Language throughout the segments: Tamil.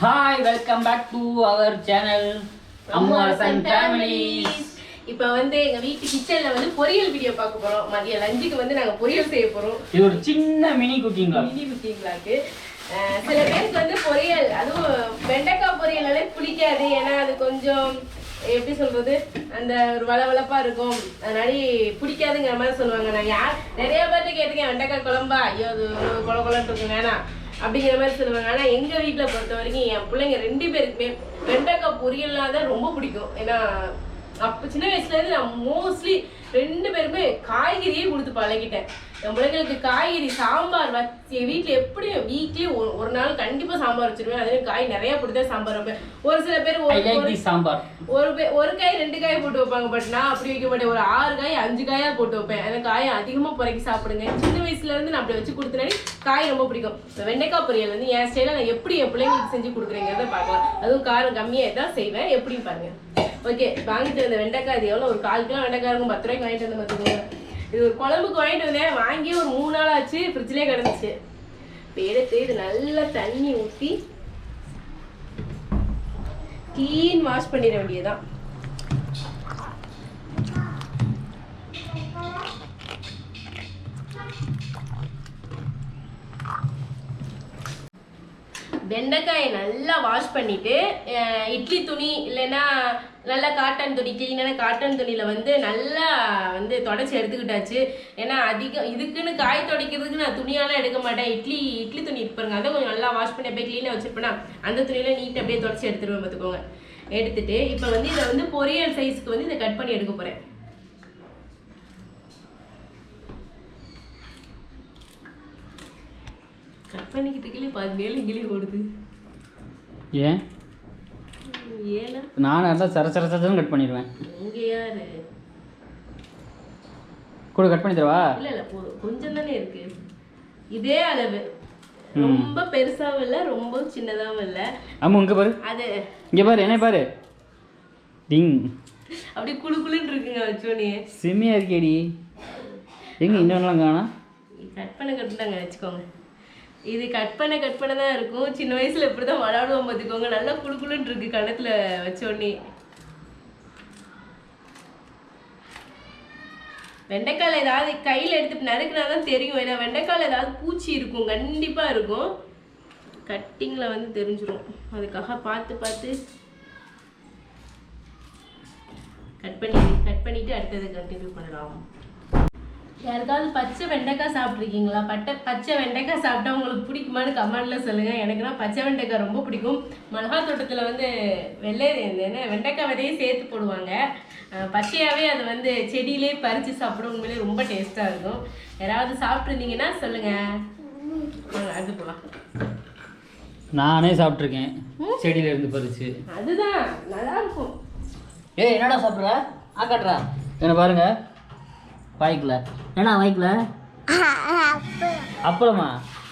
Hi, welcome back to our channel Amma's and Families. இப்போ வந்து எங்க வீட்டு கிச்சன்ல வந்து பொரியல் வீடியோ பார்க்க போறோம். மதிய லஞ்சுக்கு வந்து நாங்க பொரியல் செய்ய போறோம். இது ஒரு சின்ன மினி குக்கிங் பிளாக். சில பேருக்கு வந்து பொரியல் அதுவும் வெண்டைக்காய் பொரியலாலே பிடிக்காது. ஏன்னா அது கொஞ்சம் எப்படி சொல்றது அந்த ஒரு வளவளப்பா இருக்கும், அதனால பிடிக்காதுங்கிற மாதிரி சொல்லுவாங்க. நான் நிறைய பேர்ட்ட கேட்டிருக்கேன், வெண்டைக்காய் குழம்பா ஐயோ அது கொல கொலன்னு இருக்கும் வேணாம் அப்படிங்கிற மாதிரி சொல்லுவாங்க. ஆனால் எங்கள் வீட்டில் பொறுத்த வரைக்கும் என் பிள்ளைங்க 2 பேருக்குமே வெண்டைக்காய் பொரியல்னா தான் ரொம்ப பிடிக்கும். ஏன்னா அப்போ சின்ன வயசுலேருந்து நான் மோஸ்ட்லி 2 பேருமே காய்கறியே கொடுத்து பழகிட்டேன். என் பிள்ளைங்களுக்கு காய்கறி சாம்பார் வச்சு வீட்டில் எப்படியும் வீக்லி ஒரு நாள் கண்டிப்பாக சாம்பார் வச்சிருவேன். அதே காய் நிறைய போட்டு சாம்பார் வைப்பேன். ஒரு சில பேர் சாம்பார் ஒரு காய் 2 காய் போட்டு வைப்பாங்க. பட் நான் அப்படி வைக்க மாட்டேன், ஒரு 6 காய் 5 காயாக போட்டு வைப்பேன். அந்த காயை அதிகமாக புறக்கி சாப்பிடுங்க. சின்ன வயசுலேருந்து நான் அப்படி வச்சு கொடுத்தனாடி காய் ரொம்ப பிடிக்கும். வெண்டைக்காய் பொரியல் வந்து என் ஸ்டைலில் நான் எப்படி என் பிள்ளைங்களுக்கு செஞ்சு கொடுக்குறேங்கிறத பார்க்கலாம். அதுவும் காரம் கம்மியாக தான் செய்வேன். எப்படின்னு பாருங்க. ஓகே, வாங்கிட்டு வந்த வெண்டைக்காய் இது எவ்வளோ, ஒரு 1/4 கிலோ வெண்டைக்காய் இருக்கும். 10 ரூபாய்க்கு வாங்கிட்டு வந்து பார்த்துக்கோங்க. இது ஒரு குழம்புக்கு வாங்கிட்டு வந்தேன். வாங்கி ஒரு 3 நாள் ஆச்சு, ஃப்ரிட்ஜ்லேயே கிடந்துச்சு. இப்போ எடுத்து இது நல்லா தண்ணி ஊற்றி க்ளீன் வாஷ் பண்ணிட வேண்டியதுதான். வெண்டைக்காயை நல்லா வாஷ் பண்ணிட்டு இட்லி துணி இல்லைன்னா நல்லா காட்டன் துணி, கிளீனான காட்டன் துணியில் வந்து நல்லா வந்து தொடச்சி எடுத்துக்கிட்டாச்சு. ஏன்னா அதிகம் இதுக்குன்னு காய் துடைக்கிறதுக்கு நான் துணியாலாம் எடுக்க மாட்டேன். இட்லி துணி இருப்பாருங்க, அதை கொஞ்சம் நல்லா வாஷ் பண்ணி அப்படியே க்ளீனாக வச்சுருப்பேன்னா அந்த துணியில் நீட் அப்படியே தொடச்சி எடுத்துருவேன் பார்த்துக்கோங்க. எடுத்துட்டு இப்போ வந்து இதை வந்து பொரியல் சைஸ்க்கு வந்து இதை கட் பண்ணி எடுக்க போகிறேன். கட் பண்ணிக்கிட்டு கிளி பாதி மேலே கிளி ஓடுது. ஏன் நானும் அதான் சரசரசன்னு கட் பண்ணிடுவேன். இங்கே யாரு கூட கட் பண்ணி தரவா? இல்லை போதும், கொஞ்சம் தானே இருக்கு. இதே அளவு, ரொம்ப பெருசாவும் இல்லை ரொம்ப சின்னதாகவும் இல்லை. ஆமாம், இங்கே பாரு, அது இங்கே பாரு, என்ன பாரு, டிங் அப்படி குழுக்குழுன்னு இருக்குங்க. வச்சோனே செம்மையாக இருக்கேடி. எங்கே இன்னொன்னுலாம் காணோம். கட் பண்ணாங்க வச்சுக்கோங்க. இது கட் பண்ண தான் இருக்கும். சின்ன வயசுல இப்படி தான் விளாடுவோம் பார்த்துக்கோங்க. நல்லா குழுக்குழுன்னு இருக்கு கணத்துல வச்சோடனே. வெண்டைக்காயில் ஏதாவது கையில் எடுத்துட்டு நறுக்குனா தான் தெரியும். ஏன்னா வெண்டைக்காயில் ஏதாவது பூச்சி இருக்கும், கண்டிப்பாக இருக்கும். கட்டிங்கில் வந்து தெரிஞ்சிடும். அதுக்காக பார்த்து கட் பண்ணிவிட்டு அடுத்தது கண்டினியூ பண்ணலாம். யாருக்காவது பச்சை வெண்டைக்காய் சாப்பிட்ருக்கீங்களா? பச்சை வெண்டைக்காய் சாப்பிட்டா உங்களுக்கு பிடிக்குமான்னு கமெண்டில் சொல்லுங்கள். எனக்குன்னா பச்சை வெண்டைக்காய் ரொம்ப பிடிக்கும். மிளகா தோட்டத்தில் வந்து வெண்டைக்காய் விதையே சேர்த்து போடுவாங்க. பச்சையாகவே அது வந்து செடியிலே பறித்து சாப்பிட உண்மையிலே ரொம்ப டேஸ்ட்டாக இருக்கும். யாராவது சாப்பிட்ருந்தீங்கன்னா சொல்லுங்கள். அது போகலாம். நானே சாப்பிட்ருக்கேன், செடியில இருந்து பறிச்சு. அதுதான் நல்லாயிருக்கும். ஏய், என்னடா சாப்பிட்ற? காட்டுறா என்ன பாருங்க. வாய்க்கல ஏன்னா வாய்க்கல அப்புறமா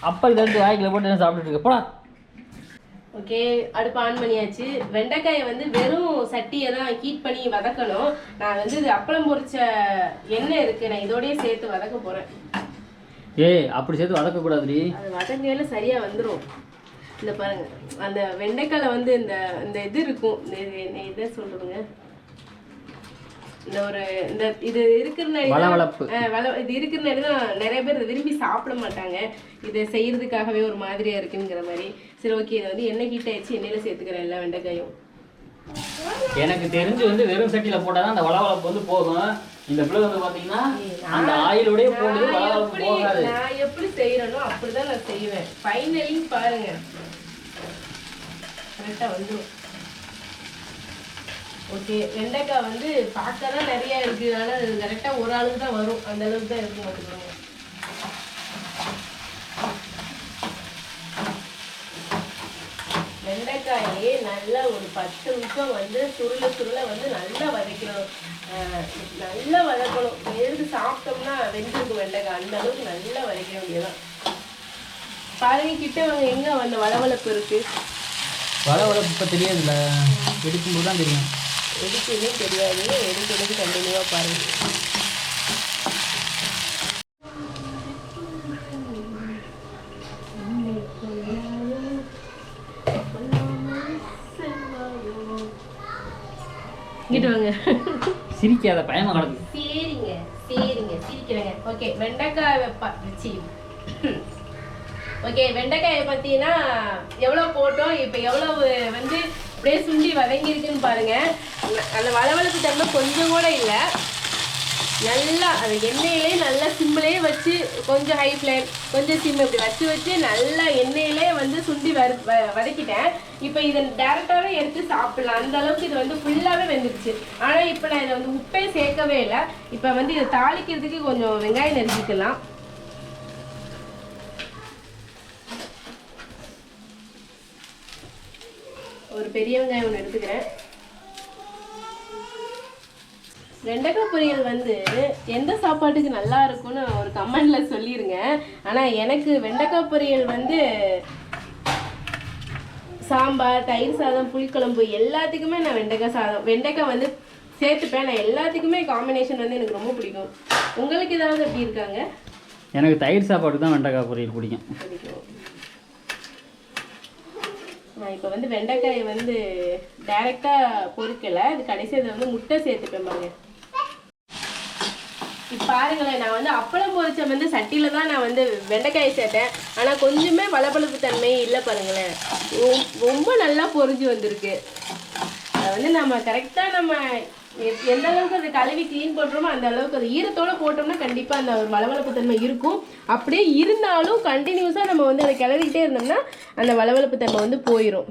அப்பா இதை எடுத்து வாய்க்கல போட்டு என்ன சாப்பிட்டுட்டு இருக்க போடா. ஓகே, அடுப்பு ஆன் பண்ணியாச்சு. வெண்டைக்காயை வந்து வெறும் சட்டியை தான் ஹீட் பண்ணி வதக்கணும். நான் வந்து இது அப்பளம் பொரிச்ச எண்ணெய் இருக்கு, நான் இதோடய சேர்த்து வதக்க போகிறேன். ஏய், அப்படி சேர்த்து வதக்கக்கூடாதுடி. அது வதங்கையில சரியாக வந்துடும். இந்த பாருங்க, அந்த வெண்டைக்காயில் வந்து இந்த இது இருக்கும், இதை சொல்கிறதுங்க, இந்த ஒரு இது இருக்கிறனால இது இருக்கிறனால தான் நிறைய பேர் இதை விரும்பி சாப்பிட மாட்டாங்க. இதை செய்யறதுக்காகவே ஒரு மாதிரியா இருக்குங்கிற மாதிரி. சரி, ஓகே, இதை வந்து எண்ணெய் ஹீட் ஆயிடுச்சு, எண்ணெயில சேர்த்துக்கிறேன் எல்லா வெண்டைக்காயும். எனக்கு தெரிஞ்சு வந்து வெறும் சட்டியில போட்டாதான் அந்த வளவளப்பு வந்து போகும். இந்த பிள்ளை வந்து பாத்தீங்கன்னா அந்த ஆயிலோடய போடுது, வளவளப்பு போகாது. நான் எப்படி செய்யறேனோ அப்படிதான் நான் செய்வேன். ஃபைனலி பாருங்க, கரெக்டா வந்துடும். ஓகே, வெண்டைக்காய் வந்து பார்க்க தான் நிறையா இருக்குது, ஆனால் அது கரெக்டாக ஒரு ஆளுக்கு தான் வரும், அந்த அளவுக்கு தான் இருக்கும் பார்த்துக்கோங்க. வெண்டைக்காயே நல்லா ஒரு 10 நிமிஷம் வந்து சுருள வந்து நல்லா வதக்கணும். நல்லா வதக்கணும். எழுந்து சாப்பிட்டோம்னா வெந்திருக்கும் வெண்டைக்காய், அந்த அளவுக்கு நல்லா வதக்க வேண்டியதான். பாருங்க, கிட்ட வாங்க, எங்கே அந்த வளவளப்பு இருக்குது. வளவளப்பு இப்போ தெரியாதுல்ல, எடுக்கும்போது தான் தெரியும். எதுக்குமே தெரியாது, எடுக்கிறது கண்டினியூவாக பாருங்கள். இங்கிட்டு வாங்க. சிரிக்காத பயமா கிடக்கு. சரிங்க சிரிக்கிறேங்க. ஓகே வெண்டைக்காய் ஓகே வெண்டைக்காயை பார்த்தீங்கன்னா எவ்வளோ போட்டோம், இப்போ எவ்வளோ வந்து அப்படியே சுண்டி வதங்கியிருக்குன்னு பாருங்க. அந்த வளவளப்பு தன்மை கொஞ்சம் கூட இல்லை. நல்லா அது எண்ணெயிலே நல்லா சிம்மிலே வச்சு கொஞ்சம் ஹை ஃப்ளேம் கொஞ்சம் சிம் இப்படி வச்சு நல்லா எண்ணெயிலே வந்து சுண்டி வதக்கிட்டேன். இப்போ இதை டேரெக்டாகவே எடுத்து சாப்பிடலாம், அந்த அளவுக்கு இது வந்து ஃபுல்லாகவே வெந்துருச்சு. ஆனால் இப்போ நான் இதை வந்து உப்பே சேர்க்கவே இல்லை. இப்போ வந்து இதை தாளிக்கிறதுக்கு கொஞ்சம் வெங்காயம் நறுக்கிக்கலாம். ஒரு பெரிய வெங்காயம் ஒன்று எடுத்துக்கிறேன். வெண்டைக்காய் பொரியல் வந்து எந்த சாப்பாட்டுக்கு நல்லா இருக்கும்னு ஒரு கமெண்ட்ல சொல்லிருங்க. ஆனால் எனக்கு வெண்டைக்காய் பொரியல் வந்து சாம்பார், தயிர் சாதம், புளிக்குழம்பு எல்லாத்துக்குமே நான் வெண்டைக்காய் வந்து சேர்த்துப்பேன். நான் எல்லாத்துக்குமே காம்பினேஷன் வந்து எனக்கு ரொம்ப பிடிக்கும். உங்களுக்கு ஏதாவது எப்படி இருக்காங்க? எனக்கு தயிர் சாப்பாடு தான் வெண்டைக்காய் பொரியல் பிடிக்கும். நான் இப்போ வந்து வெண்டைக்காயை வந்து டைரெக்டாக பொரிக்கலை, இது கடைசி இதில் வந்து முட்டை சேர்த்துப்பேன் பாருங்க. இப்போ பாருங்களேன், நான் வந்து அப்பளம் பொரிச்ச வந்து சட்டியில் தான் நான் வந்து வெண்டைக்காயை சேர்த்தேன். ஆனால் கொஞ்சமே வளவளப்பு தன்மையே இல்லை பாருங்களேன். ரொம்ப நல்லா பொரிஞ்சு வந்திருக்கு. அதை வந்து நம்ம கரெக்டாக நம்ம எந்த அளவுக்கு அதை கழுவி க்ளீன் பண்ணுறோமோ அந்த அளவுக்கு அது ஈரத்தோடு போட்டோம்னா கண்டிப்பாக அந்த ஒரு வளவளப்பு தன்மை இருக்கும். அப்படியே இருந்தாலும் கண்டினியூஸாக நம்ம வந்து அதை கிளறிக்கிட்டே இருந்தோம்னா அந்த வளவளப்பு தன்மை வந்து போயிடும்.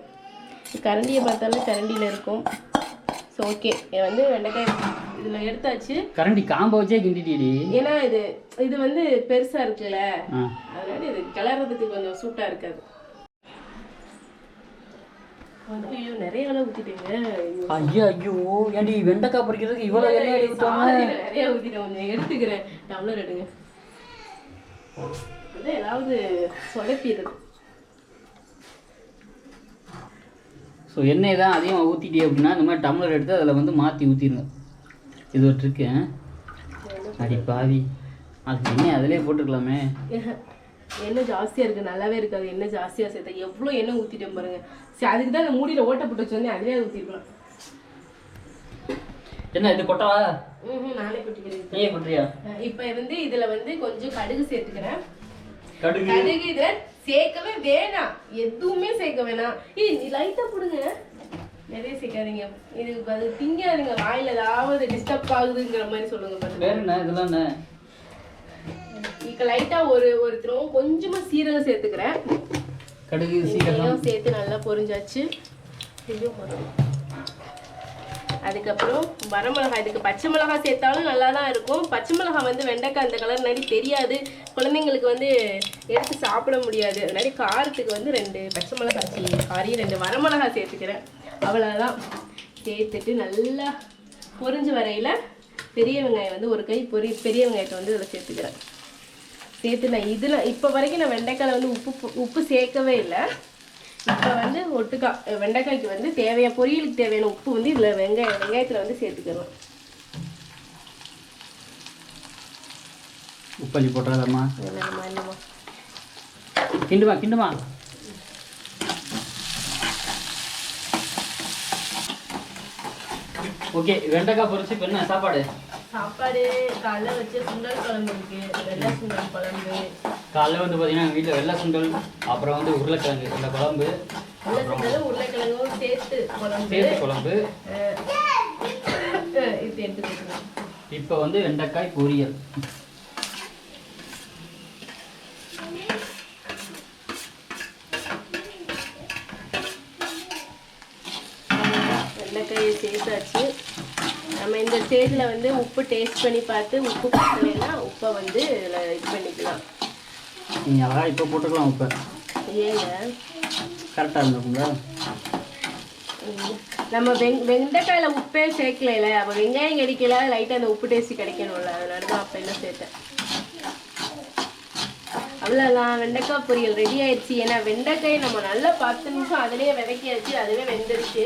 கரண்டியை பார்த்தாலும் கரண்டியில் இருக்கும். ஸோ ஓகே, வந்து வெண்டைக்காய் இதில் எடுத்தாச்சு. கரண்டி காம்ப வச்சே கிண்டிடி. ஏன்னா இது வந்து பெருசாக இருக்குல்ல, அதனால இது கிளறதுக்கு கொஞ்சம் சூட்டாக இருக்காது. ஐயோ நிறைய எல்லாம் ஊற்றிட்டீங்க. ஐயோ ஏன்டி வெண்டைக்காய் பொரிக்கிறதுக்கு இவ்வளோ எண்ணெய் ஊற்றுவாங்க? நிறைய ஊற்றிட்டேன், கொஞ்சம் எடுத்துக்கிறேன். டம்ளர் எடுங்க. ஏதாவது சொதப்பிடுது. ஸோ எண்ணெய் தான் அதிகமாக ஊற்றிட்டே அப்படின்னா இந்த மாதிரி டம்ளர் எடுத்து அதில் வந்து மாற்றி ஊற்றிடுங்க. இது ஒரு ட்ரிக்கு. அடி பாவி, அதுக்கு எண்ணெய் அதிலே போட்டுக்கலாமே. எண்ணெய் ஜாஸ்தியாக இருக்குது, நல்லாவே இருக்காது. எண்ணெய் ஜாஸ்தியாக சேர்த்தா எவ்வளோ எண்ணெய் ஊற்றிட்டேன் பாருங்க. சரி, அதுக்கு தான் அந்த மூடியில் ஓட்ட போட்டு வச்சோன்னே அதிலே ஊற்றிருக்கலாம். என்ன இது கொட்டவா? நானே கொட்டிக்கிறேன். நீயே கொட்டுறியா? இப்போ வந்து இதில் வந்து கொஞ்சம் கடுகு சேர்த்துக்கிறேன். கடுகு இதில் சேர்க்கவே வேணாம், எதுவுமே சேர்க்க வேணாம். இது லைட்டாக போடுங்க, நிறைய சேர்க்காதீங்க. இது அது திங்காதுங்க, வாயில் ஏதாவது டிஸ்டர்ப் ஆகுதுங்கிற மாதிரி சொல்லுங்க பாருங்க. வேற என்ன இதெல்லாம் என்ன? இப்போ லைட்டாக ஒரு த்ரோம் கொஞ்சமாக சீரகம் சேர்த்துக்கிறேன். கடுகு சீரகம் சேர்த்து நல்லா பொரிஞ்சாச்சு. அதுக்கப்புறம் வரமிளகாய், இதுக்கு பச்சை மிளகாய் சேர்த்தாலும் நல்லா தான் இருக்கும். பச்சை மிளகாய் வந்து வெண்டைக்காய் அந்த கலர் மாதிரி தெரியாது, குழந்தைங்களுக்கு வந்து எடுத்து சாப்பிட முடியாது. அதனால காரத்துக்கு வந்து 2 பச்சை மிளகாய் 2 வரமிளகாய் சேர்த்துக்கிறேன். அவ்வளோதான். சேர்த்துட்டு நல்லா பொரிஞ்சு வரையில் பெரிய வெங்காயம் வந்து ஒரு கை பெரிய வெங்காயத்தை வந்து இதில் சேர்த்துக்கிறேன். சேர்த்து நான் இதில் இப்போ வரைக்கும் நான் வெண்டைக்காயில் வந்து உப்பு சேர்க்கவே இல்லை. இப்போ வந்து ஒட்டுக்கா வெண்டைக்காய்க்கு வந்து பொரியலுக்கு தேவையான உப்பு வந்து இதில் வெங்காயத்தில் வந்து சேர்த்துக்கலாம். உப்பள்ளி போட்டுறாதம்மா. என்னம்மா கிண்டுமா. ஓகே, வெண்டைக்காய் பொரிச்சு இப்போ என்ன சாப்பாடு? காலைல வச்சு சுண்டல் குழம்பு இருக்கு, வெள்ளை சுண்டல் குழம்பு. காலைல வந்து பார்த்தீங்கன்னா எங்கள் வீட்டில் வெள்ளை சுண்டல், அப்புறம் வந்து உருளைக்கிழங்கு இந்த குழம்பு, உருளைக்கிழங்கும் சேர்த்து குழம்பு இது எடுத்துக்கலாம். இப்போ வந்து வெண்டைக்காய் பொரியல். வெண்டைக்காயை சேர்த்தாச்சு. நம்ம இந்த ஸ்டேஜில் வந்து உப்பு டேஸ்ட் பண்ணி பார்த்து உப்பு பத்தலைன்னா உப்பை வந்து இதில் இது பண்ணிக்கலாம். நீங்கள் அழகாக இப்போ போட்டுக்கலாம் உப்பை. ஏங்க கரெக்டாக இருந்துக்குங்களா? நம்ம வெண்டைக்காயில் உப்பே சேர்க்கல, அப்போ வெங்காயம் கிடைக்கல, லைட்டாக அந்த உப்பு டேஸ்ட் கிடைக்கணும்ல, அதனால தான் அப்போ என்ன சேர்த்தேன். அவ்வளோதான், வெண்டைக்காய் பொரியல் ரெடி ஆயிடுச்சு. ஏன்னா வெண்டைக்காய் நம்ம நல்லா 10 நிமிஷம் அதிலேயே வதக்கியாச்சு, அதுவே வெந்துருச்சு.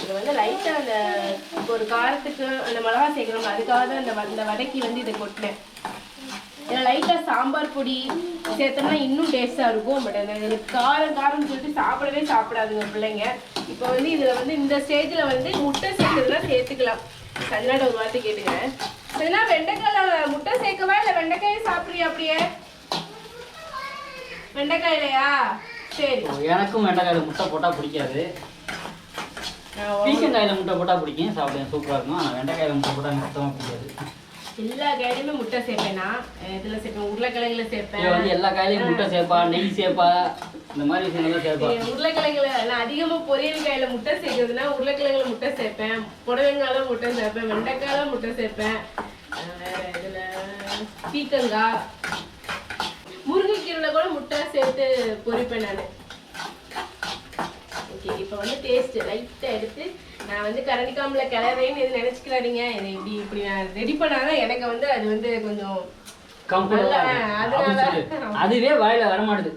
இது வந்து லைட்டாக அந்த ஒரு காரத்துக்கு அந்த மிளகா சேர்க்கணும், அதுக்காக தான் அந்த வதக்கி வந்து இதை கொட்டினேன். ஏன்னா லைட்டாக சாம்பார் பொடி சேர்த்தோம்னா இன்னும் டேஸ்ட்டாக இருக்கும். பட் அந்த காரம்னு சொல்லிட்டு சாப்பிடாதுங்க பிள்ளைங்க. இப்போ வந்து இதுல வந்து இந்த ஸ்டேஜ்ல வந்து முட்டை சேர்க்கறதுனா சேர்த்துக்கலாம். கண்ணாட ஒரு வார்த்தை கேட்டுங்க. சரினா வெண்டைக்காயில முட்டை சேர்க்கவா இல்ல வெண்டைக்காயை சாப்பிடுறியா அப்படியே? வெண்டைக்காயிலையா? சரி. எனக்கும் வெண்டைக்காயில முட்டை போட்டா பிடிக்காது. பீக்கங்காயில முட்டை போட்டா பிடிக்கும், சாப்பிடுவேன், சூப்பரா இருக்கும். ஆனால் வெண்டைக்காயில முட்டை போட்டா எனக்கு சுத்தமாக பிடிக்காது. எல்லா காயிலுமே முட்டை சேர்ப்பேன்னா இதுல சேர்ப்பேன், உருளைக்கிழங்குல சேர்ப்பேன். வந்து எல்லா காயிலையும் முட்டை சேர்ப்பா, நெய் சேர்ப்பா, இந்த மாதிரி விஷயங்கள்லாம் சேர்ப்பா. உருளைக்கிழங்குல நான் அதிகமா பொரியல் காயில முட்டை சேர்க்கறதுன்னா உருளைக்கிழங்குல முட்டை சேர்ப்பேன், புடலங்காயில முட்டை சேர்ப்பேன், வெண்டைக்காயில முட்டை சேர்ப்பேன், வேற இதுல பீக்கங்காய், முருங்கைக்கீரைல கூட முட்டை சேர்த்து பொரிப்பேன் நான். ஓகே, இப்போ வந்து டேஸ்ட் லைட்டா எடுத்து நான் வந்து கரண்டிக்காமல கிளறேன்னு எது நினைச்சுக்கிறாதீங்க. என்னை இப்படி நான் ரெடி பண்ணாதான் எனக்கு வந்து அது வந்து கொஞ்சம் அதுவே வாயில வரமாட்டுது.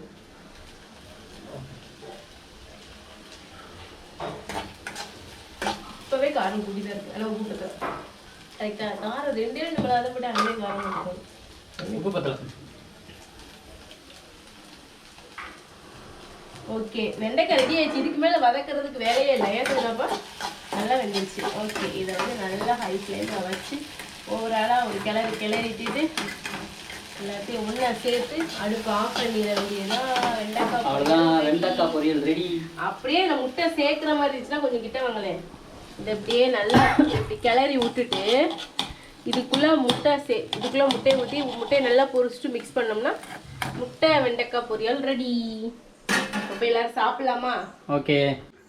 இப்பவே காரம் கூடிதான் இருக்கு. ஆனால் உப்பு பத்தல. கரெக்டா காரம் ரெண்டு நம்மளால போட்டு அங்கே காரம் இருக்கும். உப்பு பத்தல. ஓகே, வெண்டைக்காய் ரெடி ஆயிடுச்சு. இதுக்கு மேல வதக்கிறதுக்கு வேலையே இல்லை. ஏன் சொல்றப்ப நல்லா வெந்துருச்சு. ஓகே, இதை வந்து நல்லா ஹை ஃப்ளேம்ல வச்சு ஓவராலா ஒரு கிளறிட்டு எல்லாத்தையும் ஒண்ணா சேர்த்து அடுப்பு ஆஃப் பண்ணிட வேண்டியதுதான். வெண்டைக்காய் பொரியல் ரெடி. அப்படியே இந்த முட்டை சேர்க்கிற மாதிரி இருந்துச்சுன்னா கொஞ்சம் கிட்ட வாங்களேன். இதை அப்படியே நல்லா இப்படி கிளறி விட்டுட்டு இதுக்குள்ள முட்டையை ஊற்றி முட்டையை நல்லா பொரிச்சுட்டு மிக்ஸ் பண்ணோம்னா முட்டை வெண்டைக்காய் பொரியல் ரெடி. இப்போ எல்லாரும் சாப்பிடலாமா? ஓகே.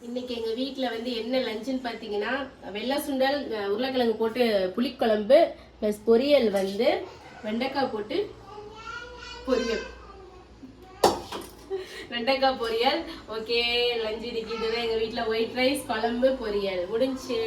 இன்னைக்கு எங்க வீட்டில் வந்து என்ன லஞ்சுன்னு பார்த்தீங்கன்னா வெள்ளை சுண்டல் உருளைக்கிழங்கு போட்டு புளிக்குழம்பு ப்ளஸ் பொரியல் வந்து வெண்டைக்காய் போட்டு பொரியல், வெண்டைக்காய் பொரியல். ஓகே, லஞ்சு இன்னைக்கு இதுதான் எங்க வீட்டில். ஒயிட் ரைஸ், குழம்பு, பொரியல் முடிஞ்சு.